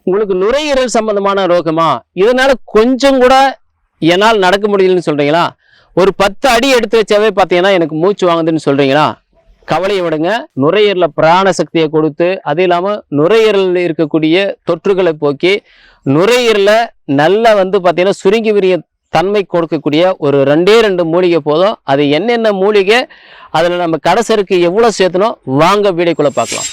உங்களுக்கு நுரையீரல் சம்பந்தமான ரோகமா, இதனால கொஞ்சம் கூட என்னால் நடக்க முடியலன்னு சொல்றீங்களா? ஒரு 10 அடி எடுத்து வச்சாவே பார்த்தீங்கன்னா எனக்கு மூச்சு வாங்குதுன்னு சொல்றீங்களா? கவலையை விடுங்க. நுரையீரல பிராண சக்தியை கொடுத்து, அது இல்லாம நுரையீரலில் இருக்கக்கூடிய தொற்றுகளை போக்கி, நுரையீரல நல்லா பார்த்தீங்கன்னா சுருங்கி விரிய தன்மை கொடுக்கக்கூடிய ஒரு 2 மூலிகை போதும். அது என்னென்ன மூலிகை, அதில் நம்ம கடைசருக்கு எவ்வளோ சேர்த்தணும், வாங்க வீடியோக்குள்ள பார்க்கலாம்.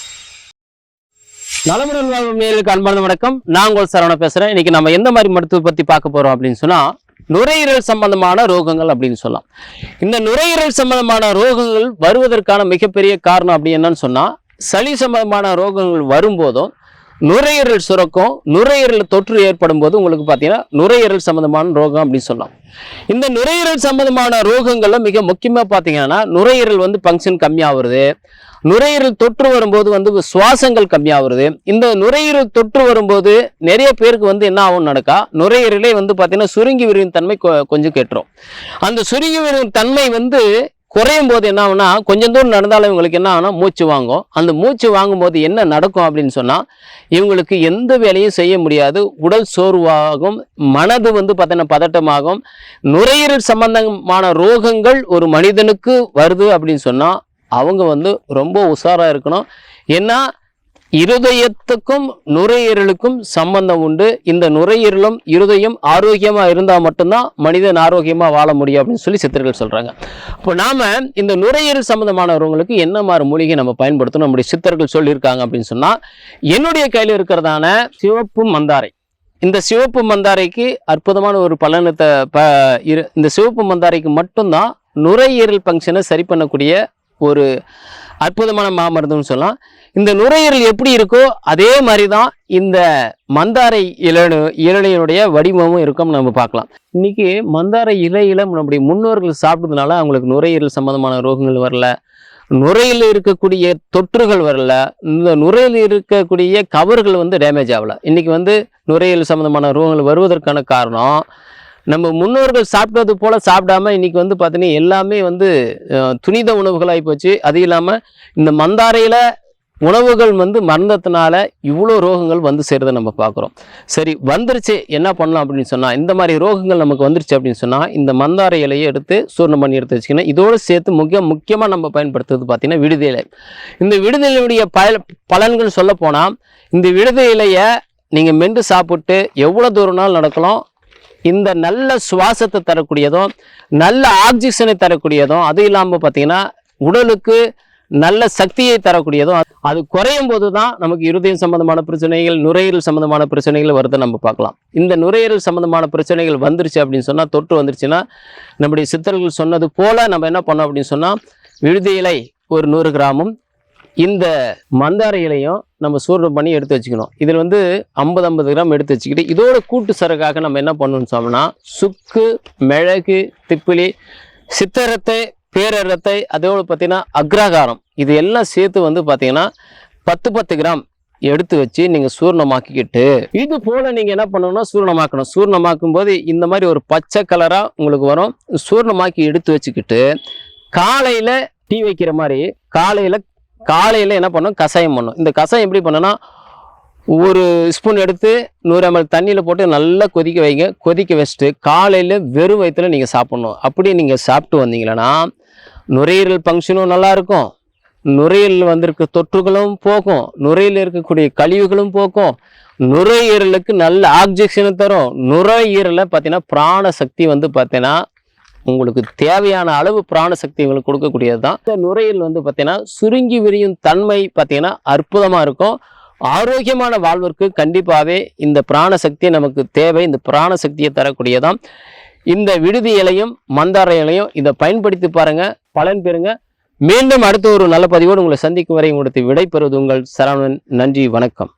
நலமுடன் வாழ்வு நேயர்களுக்கு அன்பான வணக்கம். நான் உங்கள் சரவண பேசுறேன். இன்னைக்கு நம்ம எந்த மாதிரி மருத்துவ பத்தி பார்க்க போறோம் அப்படின்னு சொன்னா, நுரையீரல் சம்பந்தமான ரோகங்கள் அப்படின்னு சொல்லலாம். இந்த நுரையீரல் சம்பந்தமான ரோகங்கள் வருவதற்கான மிகப்பெரிய காரணம் அப்படி என்னன்னு சொன்னா, சளி சம்பந்தமான ரோகங்கள் வரும்போதும் நுரையீரல் சுரக்கும், நுரையீரல் தொற்று ஏற்படும் போது உங்களுக்கு பார்த்தீங்கன்னா நுரையீரல் சம்பந்தமான ரோகம் அப்படின்னு சொல்லலாம். இந்த நுரையீரல் சம்பந்தமான ரோகங்கள்ல மிக முக்கியமாக பார்த்தீங்கன்னா நுரையீரல் ஃபங்க்ஷன் கம்மியாகிறது, நுரையீரல் தொற்று வரும்போது சுவாசங்கள் கம்மியாகிறது. இந்த நுரையீரல் தொற்று வரும்போது நிறைய பேருக்கு என்ன ஆகும் நடக்கா, நுரையீரலே பார்த்தீங்கன்னா சுருங்கி விரியும் தன்மை கொஞ்சம் கேட்டுரும். அந்த சுருங்கி விரியும் தன்மை குறையும் போது என்ன ஆகுனா, கொஞ்சம் தூரம் நடந்தாலும் இவங்களுக்கு என்ன ஆகுனா மூச்சு வாங்கும். அந்த மூச்சு வாங்கும் போது என்ன நடக்கும் அப்படின்னு சொன்னா, இவங்களுக்கு எந்த வேலையும் செய்ய முடியாது, உடல் சோர்வாகும், மனது பார்த்தீங்கன்னா பதட்டமாகும். நுரையீரல் சம்பந்தமான ரோகங்கள் ஒரு மனிதனுக்கு வருது அப்படின்னு சொன்னா அவங்க ரொம்ப உஷாரா இருக்கணும். ஏன்னா இருதயத்துக்கும் நுரையீரலுக்கும் சம்பந்தம் உண்டு. இந்த நுரையீரலும் இருதயம் ஆரோக்கியமா இருந்தால் மட்டும்தான் மனிதன் ஆரோக்கியமா வாழ முடியும் அப்படின்னு சொல்லி சித்தர்கள் சொல்றாங்க. இப்போ நாம இந்த நுரையீரல் சம்பந்தமானவங்களுக்கு என்ன மாதிரி மூலிகை நம்ம பயன்படுத்தணும் நம்முடைய சித்தர்கள் சொல்லியிருக்காங்க அப்படின்னு சொன்னா, என்னுடைய கையில் இருக்கிறதான சிவப்பு மந்தாரை. இந்த சிவப்பு மந்தாரைக்கு அற்புதமான ஒரு பலனத்தை இந்த சிவப்பு மந்தாரைக்கு மட்டும்தான் நுரையீரல் ஃபங்க்ஷனை சரி பண்ணக்கூடிய ஒரு அற்புதமான மாமருந்துன்னு சொல்லலாம். இந்த நுரையீரல் எப்படி இருக்கோ அதே மாதிரி தான் இந்த மந்தாரை இலையினுடைய வடிவமும் இருக்கும் நம்ம பார்க்கலாம். இன்னைக்கு மந்தாரை இலையில நம்முடைய முன்னோர்கள் சாப்பிட்டதுனால அவங்களுக்கு நுரையீரல் சம்பந்தமான ரோகங்கள் வரல, நுரையில் இருக்கக்கூடிய தொற்றுகள் வரல, இந்த நுரையில் இருக்கக்கூடிய கவர்கள் டேமேஜ் ஆகல. இன்னைக்கு நுரையீரல் சம்பந்தமான ரோகங்கள் வருவதற்கான காரணம், நம்ம முன்னோர்கள் சாப்பிட்டது போல சாப்பிடாம இன்னைக்கு பார்த்தீங்கன்னா எல்லாமே துரித உணவுகளாகி போச்சு. அது இல்லாமல் இந்த மந்தாரையில் உணவுகள் மறந்ததுனால இவ்வளோ ரோகங்கள் சேர்றதை நம்ம பார்க்குறோம். சரி, வந்துருச்சு என்ன பண்ணலாம் அப்படின்னு சொன்னால், இந்த மாதிரி ரோகங்கள் நமக்கு வந்துருச்சு அப்படின்னு சொன்னால் இந்த மந்தாரை இலையை எடுத்து சூர்ணம் பண்ணி எடுத்து வச்சுக்கணும். இதோடு சேர்த்து முக்கியமாக நம்ம பயன்படுத்துறது பார்த்தீங்கன்னா விடுதி இலை. இந்த விடுதி இலையுடைய பலன்கள் சொல்ல போனால், இந்த விடுதி இலையை நீங்கள் மென்று சாப்பிட்டு எவ்வளோ தூரம்னாலும் நடக்கலாம். இந்த நல்ல சுவாசத்தை தரக்கூடியதும் நல்ல ஆக்சிஜனை தரக்கூடியதும், அது இல்லாமல் பார்த்தீங்கன்னா உடலுக்கு நல்ல சக்தியை தரக்கூடியதும், அது குறையும் போது தான் நமக்கு இருதயம் சம்பந்தமான பிரச்சனைகள், நுரையீரல் சம்பந்தமான பிரச்சனைகள் வருது நம்ம பார்க்கலாம். இந்த நுரையீரல் சம்பந்தமான பிரச்சனைகள் வந்துருச்சு அப்படின்னு சொன்னால், தொற்று வந்துருச்சுன்னா நம்முடைய சித்தர்கள் சொன்னது போல நம்ம என்ன பண்ணோம் அப்படின்னு சொன்னால், விடுதி இலை ஒரு 100 கிராமும் இந்த மந்தாரை இலையும் நம்ம சூர்ணம் பண்ணி எடுத்து வச்சுக்கணும். இதில் 50 கிராம் எடுத்து வச்சுக்கிட்டு இதோட கூட்டு சரக்காக நம்ம என்ன பண்ணணும்னு சொன்னோம்னா, சுக்கு, மிளகு, திப்பிலி, சித்தரத்தை, பேரரத்தை, அதோடு பார்த்தீங்கன்னா அக்ரகாரம், இது எல்லாம் சேர்த்து பார்த்தீங்கன்னா 10 கிராம் எடுத்து வச்சு நீங்கள் சூர்ணமாக்கிக்கிட்டு இது போல் நீங்கள் என்ன பண்ணணும்னா சூர்ணமாக்கணும். சூர்ணமாக்கும் போது இந்த மாதிரி ஒரு பச்சை கலராக உங்களுக்கு வரும். சூர்ணமாக்கி எடுத்து வச்சுக்கிட்டு காலையில் டீ வைக்கிற மாதிரி காலையில் என்ன பண்ணணும், கஷாயம் பண்ணணும். இந்த கஷாயம் எப்படி பண்ணோன்னா, ஒரு ஸ்பூன் எடுத்து 100 ml தண்ணியில் போட்டு நல்லா கொதிக்க வைங்க. கொதிக்க வச்சுட்டு காலையில் வெறும் வயிற்றுல நீங்கள் சாப்பிட்ணும். அப்படி நீங்கள் சாப்பிட்டு வந்தீங்கன்னா நுரையீரல் ஃபங்க்ஷனும் நல்லாயிருக்கும், நுரையீரல் வந்திருக்க தொற்றுகளும் போகும், நுரையில் இருக்கக்கூடிய கழிவுகளும் போக்கும், நுரையீரலுக்கு நல்ல ஆக்சிஜனை தரும். நுரையீரலை பார்த்தீங்கன்னா பிராண சக்தி பார்த்தீங்கன்னா உங்களுக்கு தேவையான அளவு பிராணசக்தி உங்களுக்கு கொடுக்கக்கூடியது தான். இந்த நுரையீரல் பார்த்தீங்கன்னா சுருங்கி விரியும் தன்மை பார்த்தீங்கன்னா அற்புதமாக இருக்கும். ஆரோக்கியமான வாழ்விற்கு கண்டிப்பாகவே இந்த பிராணசக்தி நமக்கு தேவை. இந்த பிராணசக்தியை தரக்கூடியதான் இந்த விடுதி இலையும் மந்தார இலையும். இதை பயன்படுத்தி பாருங்க, பலன் பெறுங்க. மீண்டும் அடுத்த ஒரு நல்ல பதிவோடு உங்களை சந்திக்கும் வரை உங்களுக்கு விடை பெறுவது உங்கள் சரவணன். நன்றி, வணக்கம்.